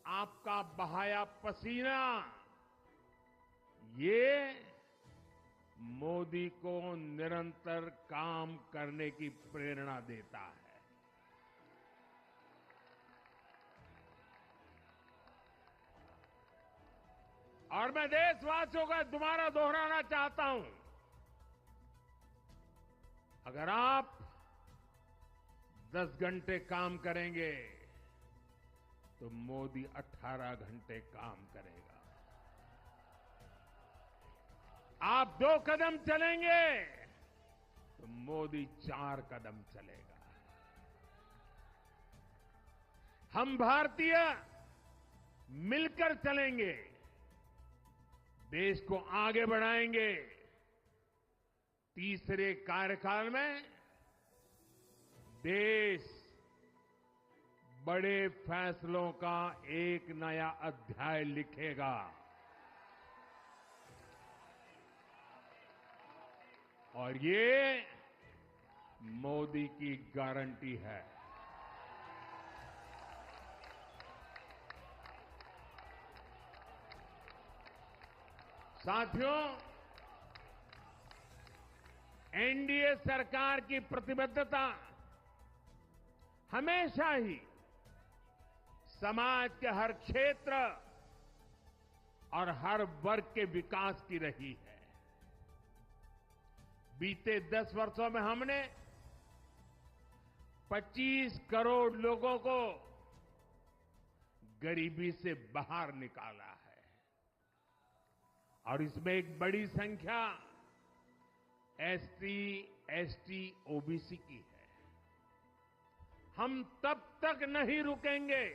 [SPEAKER 5] आपका बहाया पसीना, ये मोदी को निरंतर काम करने की प्रेरणा देता है। और मैं देशवासियों का दोबारा दोहराना चाहता हूं, अगर आप 10 घंटे काम करेंगे तो मोदी 18 घंटे काम करेगा। आप 2 कदम चलेंगे तो मोदी 4 कदम चलेगा। हम भारतीय मिलकर चलेंगे, देश को आगे बढ़ाएंगे। तीसरे कार्यकाल में देश बड़े फैसलों का एक नया अध्याय लिखेगा। और ये मोदी की गारंटी है। साथियों, एनडीए सरकार की प्रतिबद्धता हमेशा ही समाज के हर क्षेत्र और हर वर्ग के विकास की रही है। बीते 10 वर्षों में हमने 25 करोड़ लोगों को गरीबी से बाहर निकाला है और इसमें एक बड़ी संख्या एसटी, एसटी, ओबीसी की है। हम तब तक नहीं रुकेंगे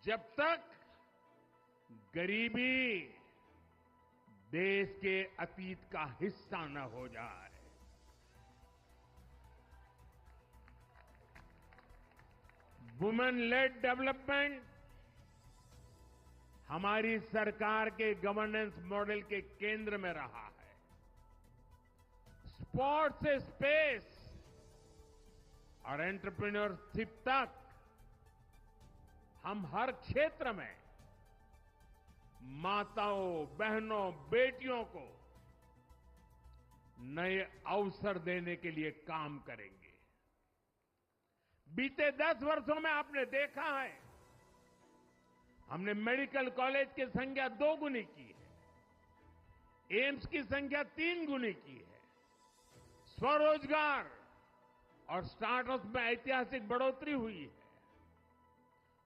[SPEAKER 5] जब तक गरीबी देश के अतीत का हिस्सा न हो जाए। वुमेन लेड डेवलपमेंट हमारी सरकार के गवर्नेंस मॉडल के केंद्र में रहा है। स्पोर्ट्स से स्पेस और एंटरप्रेन्योरशिप तक हम हर क्षेत्र में माताओं, बहनों, बेटियों को नए अवसर देने के लिए काम करेंगे। बीते 10 वर्षों में आपने देखा है हमने मेडिकल कॉलेज की संख्या 2 गुनी की है, एम्स की संख्या 3 गुनी की है, स्वरोजगार और स्टार्टअप में ऐतिहासिक बढ़ोतरी हुई है।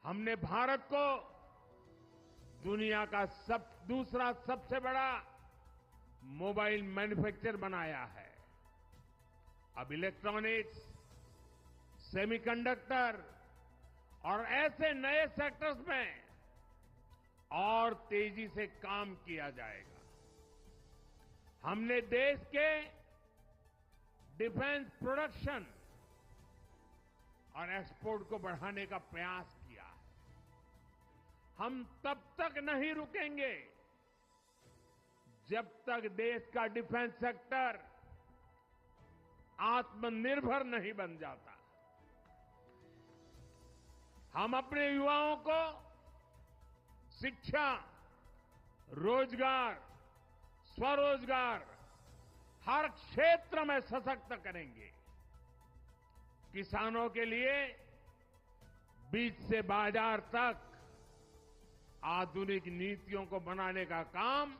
[SPEAKER 5] हमने भारत को दुनिया का दूसरा सबसे बड़ा मोबाइल मैन्युफैक्चरर बनाया है। अब इलेक्ट्रॉनिक्स, सेमीकंडक्टर और ऐसे नए सेक्टर्स में और तेजी से काम किया जाएगा। हमने देश के डिफेंस प्रोडक्शन और एक्सपोर्ट को बढ़ाने का प्रयास किया है। हम तब तक नहीं रुकेंगे जब तक देश का डिफेंस सेक्टर आत्मनिर्भर नहीं बन जाता। हम अपने युवाओं को शिक्षा, रोजगार, स्वरोजगार हर क्षेत्र में सशक्त करेंगे। किसानों के लिए बीज से बाजार तक आधुनिक नीतियों को बनाने का काम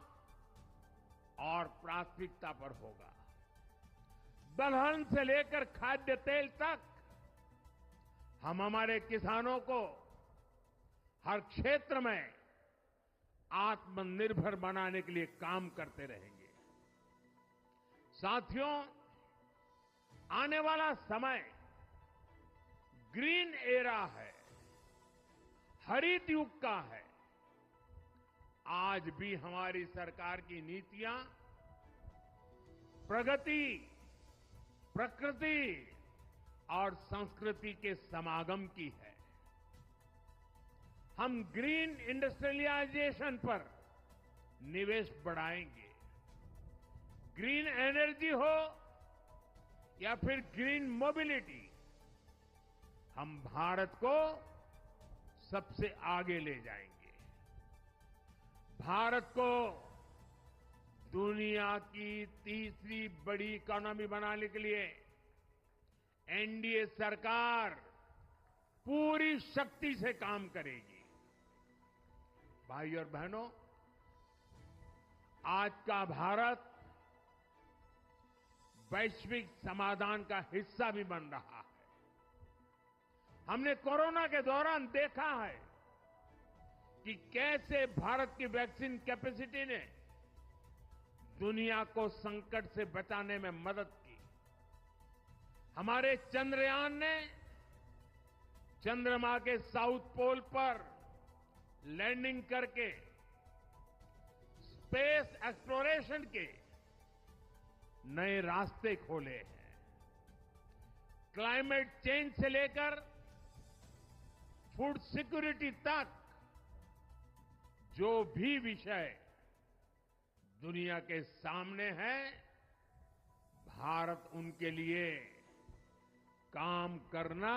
[SPEAKER 5] और प्राथमिकता पर होगा। दलहन से लेकर खाद्य तेल तक हम हमारे किसानों को हर क्षेत्र में आत्मनिर्भर बनाने के लिए काम करते रहेंगे। साथियों, आने वाला समय ग्रीन एरा है, हरित युग का है। आज भी हमारी सरकार की नीतियां प्रगति, प्रकृति और संस्कृति के समागम की है। हम ग्रीन इंडस्ट्रियलाइजेशन पर निवेश बढ़ाएंगे। ग्रीन एनर्जी हो या फिर ग्रीन मोबिलिटी, हम भारत को सबसे आगे ले जाएंगे। भारत को दुनिया की तीसरी बड़ी इकोनॉमी बनाने के लिए एनडीए सरकार पूरी शक्ति से काम करेगी। भाई और बहनों, आज का भारत वैश्विक समाधान का हिस्सा भी बन रहा है। हमने कोरोना के दौरान देखा है कि कैसे भारत की वैक्सीन कैपेसिटी ने दुनिया को संकट से बचाने में मदद की। हमारे चंद्रयान ने चंद्रमा के साउथ पोल पर लैंडिंग करके स्पेस एक्सप्लोरेशन के नए रास्ते खोले हैं। क्लाइमेट चेंज से लेकर फूड सिक्योरिटी तक जो भी विषय दुनिया के सामने है, भारत उनके लिए काम करना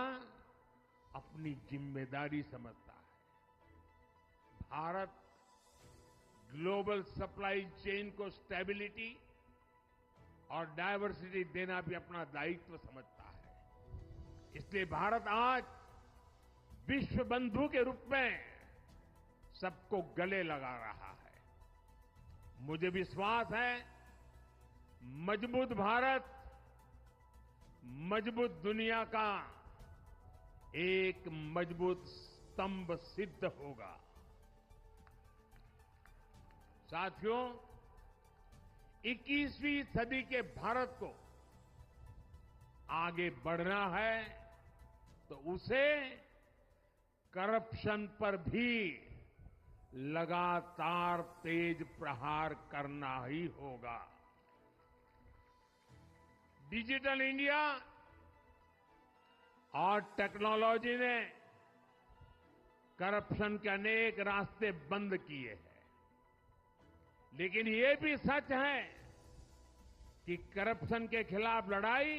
[SPEAKER 5] अपनी जिम्मेदारी समझता है। भारत ग्लोबल सप्लाई चेन को स्टेबिलिटी और डायवर्सिटी देना भी अपना दायित्व समझता है। इसलिए भारत आज विश्व बंधु के रूप में सबको गले लगा रहा है। मुझे विश्वास है मजबूत भारत, मजबूत दुनिया का एक मजबूत स्तंभ सिद्ध होगा। साथियों, 21वीं सदी के भारत को आगे बढ़ना है तो उसे करप्शन पर भी लगातार तेज प्रहार करना ही होगा। डिजिटल इंडिया और टेक्नोलॉजी ने करप्शन के अनेक रास्ते बंद किए हैं, लेकिन ये भी सच है कि करप्शन के खिलाफ लड़ाई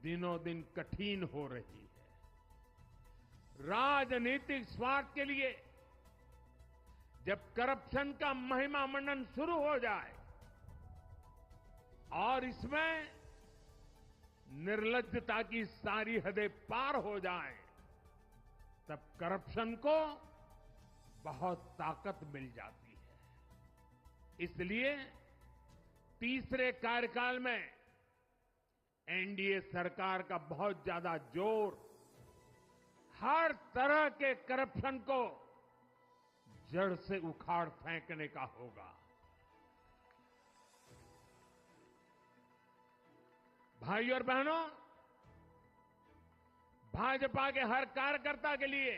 [SPEAKER 5] दिनों दिन कठिन हो रही है। राजनीतिक स्वार्थ के लिए जब करप्शन का महिमा मंडन शुरू हो जाए और इसमें निर्लज्जता की सारी हदें पार हो जाए, तब करप्शन को बहुत ताकत मिल जाती है। इसलिए तीसरे कार्यकाल में एनडीए सरकार का बहुत ज्यादा जोर हर तरह के करप्शन को जड़ से उखाड़ फेंकने का होगा। भाइयों और बहनों, भाजपा के हर कार्यकर्ता के लिए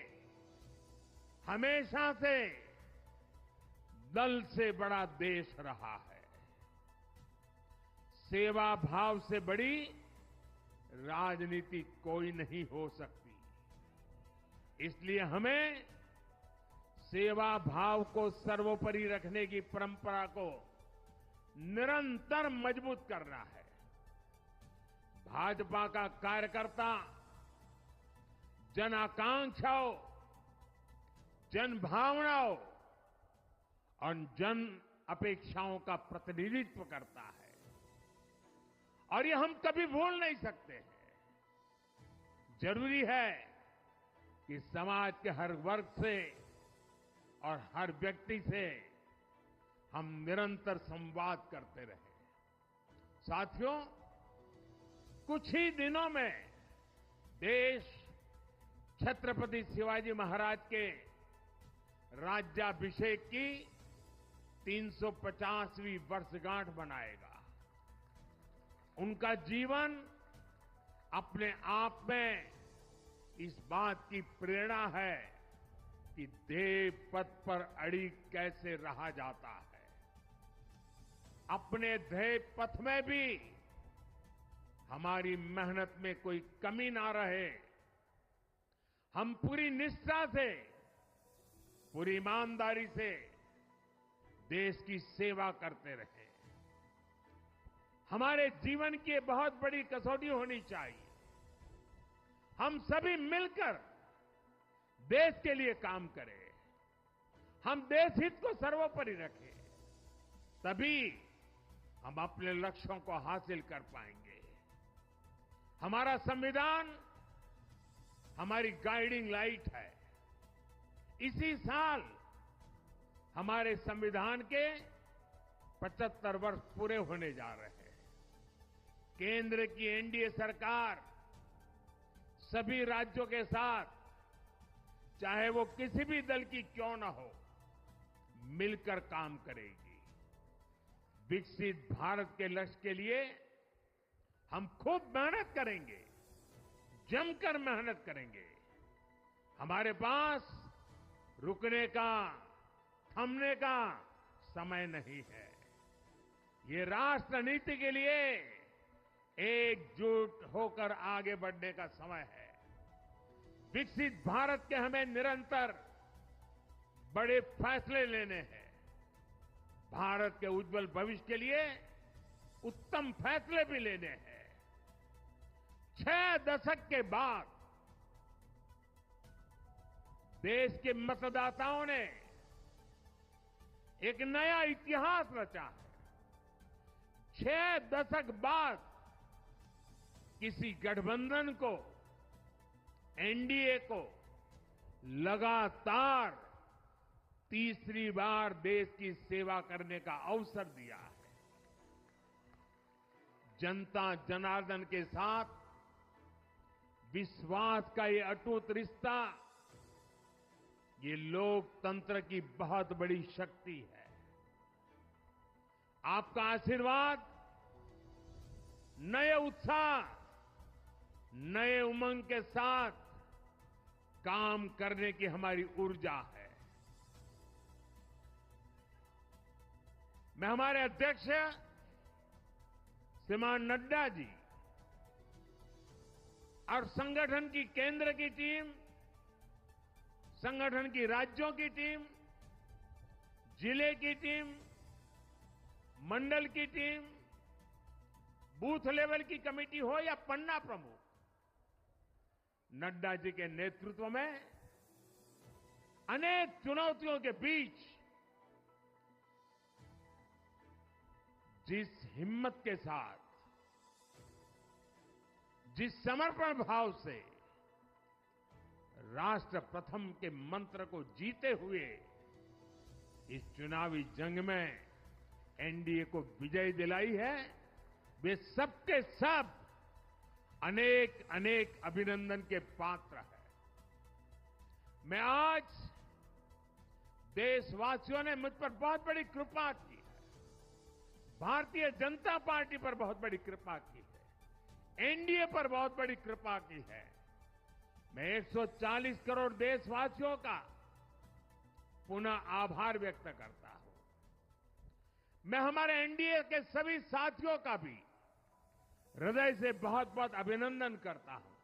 [SPEAKER 5] हमेशा से दल से बड़ा देश रहा है। सेवा भाव से बड़ी राजनीति कोई नहीं हो सकती। इसलिए हमें सेवा भाव को सर्वोपरि रखने की परंपरा को निरंतर मजबूत करना है। भाजपा का कार्यकर्ता जन आकांक्षाओं, जन भावनाओं और जन अपेक्षाओं का प्रतिनिधित्व करता है और ये हम कभी भूल नहीं सकते हैं। जरूरी है कि समाज के हर वर्ग से और हर व्यक्ति से हम निरंतर संवाद करते रहें। साथियों, कुछ ही दिनों में देश छत्रपति शिवाजी महाराज के राज्याभिषेक की 350वीं वर्षगांठ मनाएगा। उनका जीवन अपने आप में इस बात की प्रेरणा है कि ध्येय पथ पर अड़ी कैसे रहा जाता है। अपने ध्येय पथ में भी हमारी मेहनत में कोई कमी ना रहे। हम पूरी निष्ठा से, पूरी ईमानदारी से देश की सेवा करते रहे। हमारे जीवन की बहुत बड़ी कसौटी होनी चाहिए। हम सभी मिलकर देश के लिए काम करें, हम देश हित को सर्वोपरि रखें, तभी हम अपने लक्ष्यों को हासिल कर पाएंगे। हमारा संविधान हमारी गाइडिंग लाइट है। इसी साल हमारे संविधान के 75 वर्ष पूरे होने जा रहे हैं। केंद्र की एनडीए सरकार सभी राज्यों के साथ, चाहे वो किसी भी दल की क्यों न हो, मिलकर काम करेगी। विकसित भारत के लक्ष्य के लिए हम खूब मेहनत करेंगे, जमकर मेहनत करेंगे। हमारे पास रुकने का, थमने का समय नहीं है। ये राष्ट्र नीति के लिए एकजुट होकर आगे बढ़ने का समय है। विकसित भारत के हमें निरंतर बड़े फैसले लेने हैं। भारत के उज्जवल भविष्य के लिए उत्तम फैसले भी लेने हैं। 6 दशक के बाद देश के मतदाताओं ने एक नया इतिहास रचा है। 6 दशक बाद किसी गठबंधन को, एनडीए को लगातार तीसरी बार देश की सेवा करने का अवसर दिया है। जनता जनार्दन के साथ विश्वास का ये अटूट रिश्ता, ये लोकतंत्र की बहुत बड़ी शक्ति है। आपका आशीर्वाद नए उत्साह, नए उमंग के साथ काम करने की हमारी ऊर्जा है। मैं हमारे अध्यक्ष श्रीमान नड्डा जी और संगठन की केंद्र की टीम, संगठन की राज्यों की टीम, जिले की टीम, मंडल की टीम, बूथ लेवल की कमेटी हो या पन्ना प्रमुख, नड्डा जी के नेतृत्व में अनेक चुनौतियों के बीच जिस हिम्मत के साथ, जिस समर्पण भाव से राष्ट्र प्रथम के मंत्र को जीते हुए इस चुनावी जंग में एनडीए को विजय दिलाई है, वे सबके सब अनेक अनेक अभिनंदन के पात्र हैं। मैं आज देशवासियों ने मुझ पर बहुत बड़ी कृपा की है, भारतीय जनता पार्टी पर बहुत बड़ी कृपा की है, एनडीए पर बहुत बड़ी कृपा की है। मैं 140 करोड़ देशवासियों का पुनः आभार व्यक्त करता हूं। मैं हमारे एनडीए के सभी साथियों का भी हृदय से बहुत बहुत अभिनंदन करता हूं।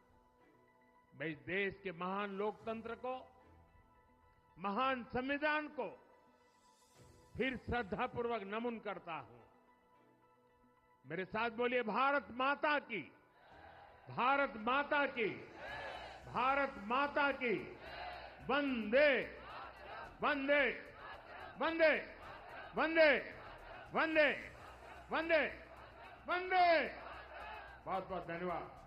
[SPEAKER 5] मैं इस देश के महान लोकतंत्र को, महान संविधान को फिर श्रद्धापूर्वक नमन करता हूं। मेरे साथ बोलिए, भारत माता की, भारत माता की, भारत माता की, वंदे वंदे वंदे वंदे वंदे वंदे वंदे। बहुत बहुत धन्यवाद।